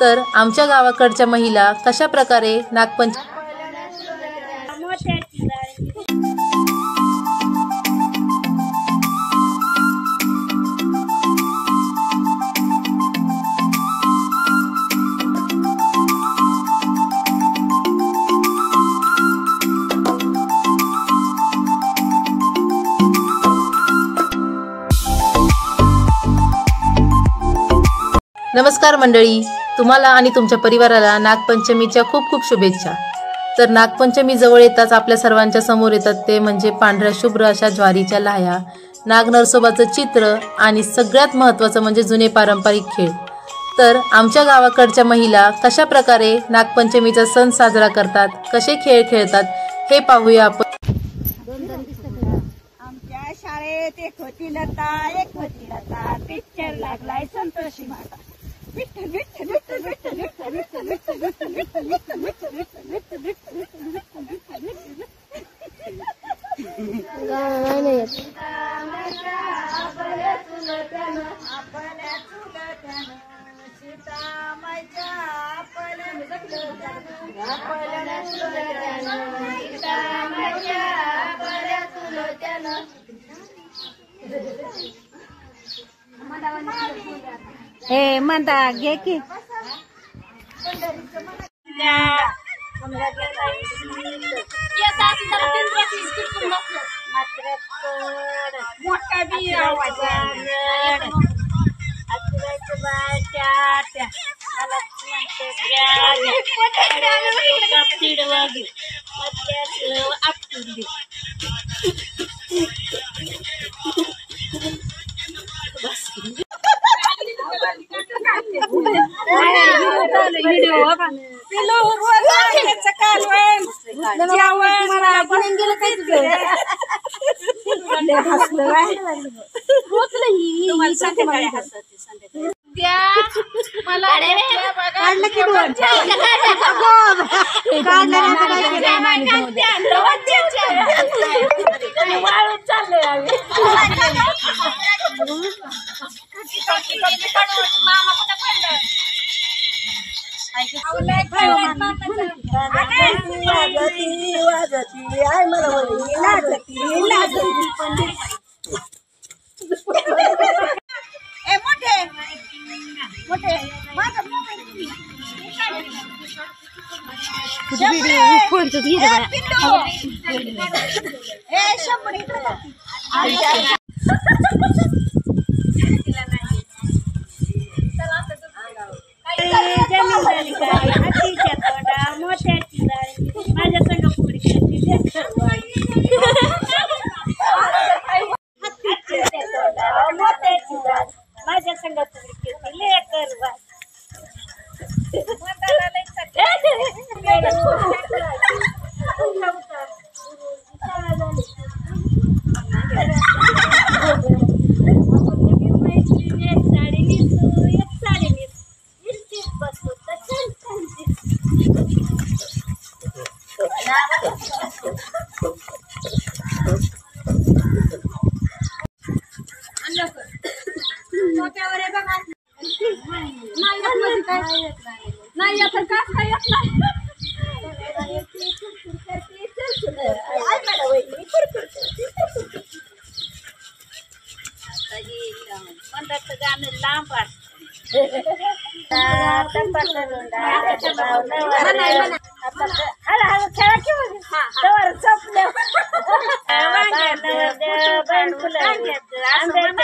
तर आमच्या गावाकडच्या महिला कशा प्रकारे नागपंचमी नमस्कार मंडळी, तुम्हाला आणि तुमच्या परिवाराला नागपंचमीच्या खूप खूप शुभेच्छा। तर नागपंचमी जवळ येताच आपल्या सर्वांच्या समोर येतात ते म्हणजे पांढऱ्या शुभ्र अशा ज्वारीच्या लाह्या, नागनरसोबाचं चित्र आणि सगळ्यात महत्त्वाचं म्हणजे जुने पारंपरिक खेळ। तर आमच्या गावाकडच्या महिला कशा प्रकारे नागपंचमीचा सण साजरा करतात, कसे खेळ खेळतात हे पाहूया आपण। आमच्या शाळेत एक होती लता पिक्चर लागलाय संतोषी माता। विठ्ठल विठ्ठल विठ्ठल विठ्ठल विठ्ठल विठ्ठल विठ्ठल विठ्ठल विठ्ठल विठ्ठल विठ्ठल विठ्ठल विठ्ठल विठ्ठल विठ्ठल हे म्हणता घे की मोठा बी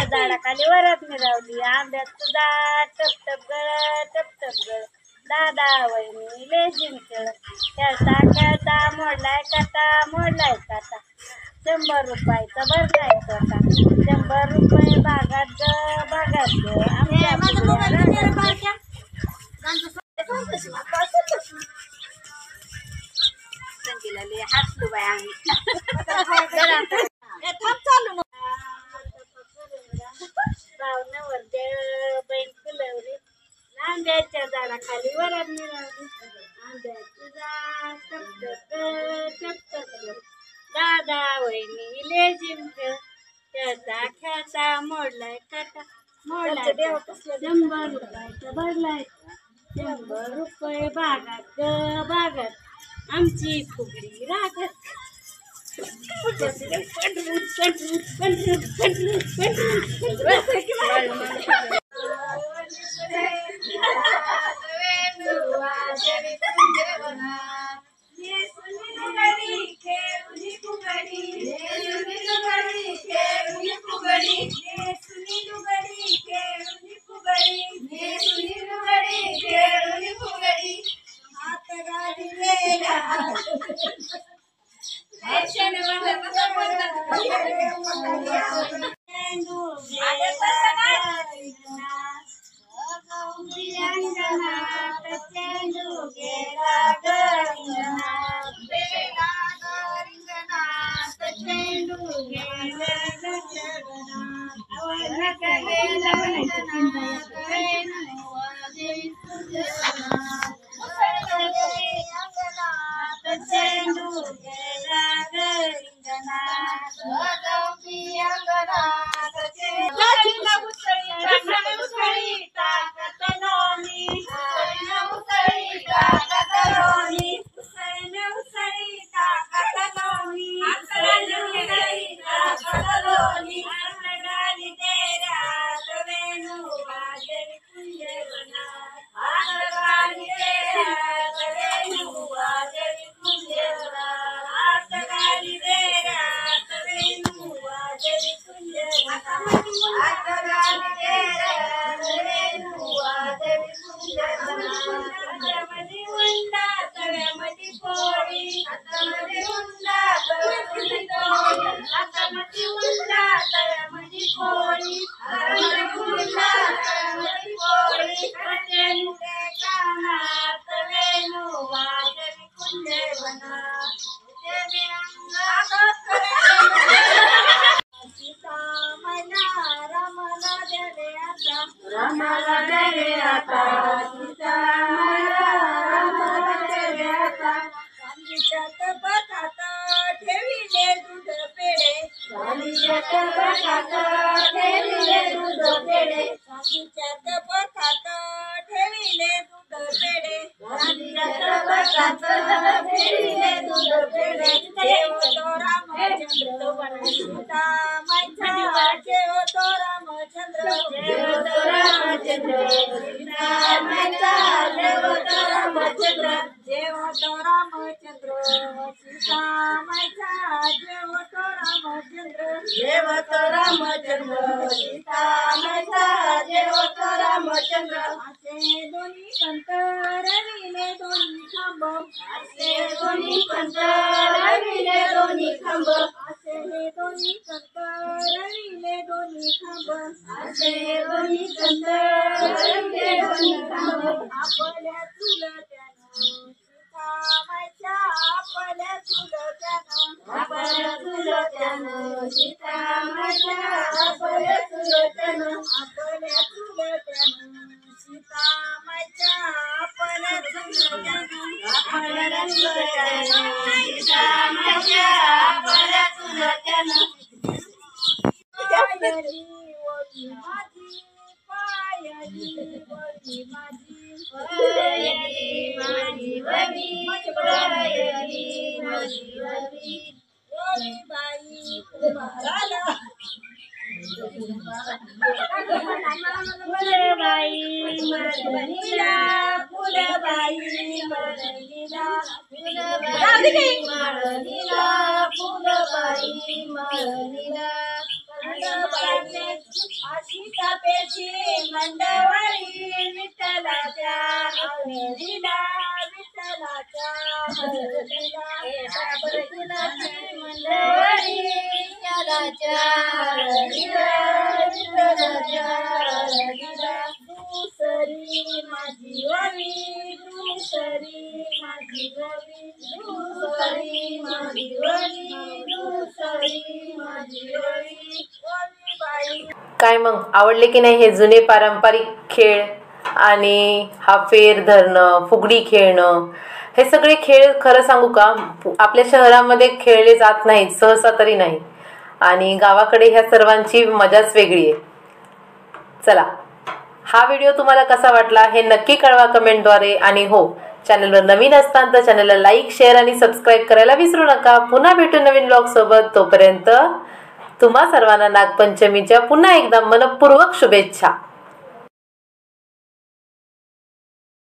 झाडाखाली वरात मिरवली आंब्याचं झाड टपटप गळ टपटप गळ दादा वहिनी लेझिम खेळ खेळता खेळता मोडलाय काटा 100 रुपयाचा भरलाय काटा 100 रुपये भागात ग आमच्या हसलो बाय आम्ही रावणावर बैल फुलवली आंब्याच्या झाडाखाली वरात मिळवली आंब्याचं झाड टपटप दादा वहिनी लेझिम खेळ खेळता खेळता मोडलाय काटा 100 रुपयाचा भरलाय 100 रुपये बागात बागात आमची फुगडी रागत. काय मग आवडले की नाही हे जुने पारंपरिक खेळ आणि हा फेर धरणं, फुगडी खेळणं, हे सगळे खेळ खरं सांगू का आपल्या शहरामध्ये खेळले जात नाहीत, सहसा तरी नाही. आणि गावाकडे ह्या सर्वांची मजाच वेगळी आहे. चला हा व्हिडिओ तुम्हाला कसा वाटला हे नक्की कळवा कमेंटद्वारे. आणि हो, चॅनलवर नवीन असताना तर चॅनलला लाईक, शेअर आणि सबस्क्राईब करायला विसरू नका. पुन्हा भेटू नवीन ब्लॉग सोबत. तोपर्यंत तुम्हा सर्वांना नागपंचमीच्या पुन्हा एकदा मनपूर्वक शुभेच्छा.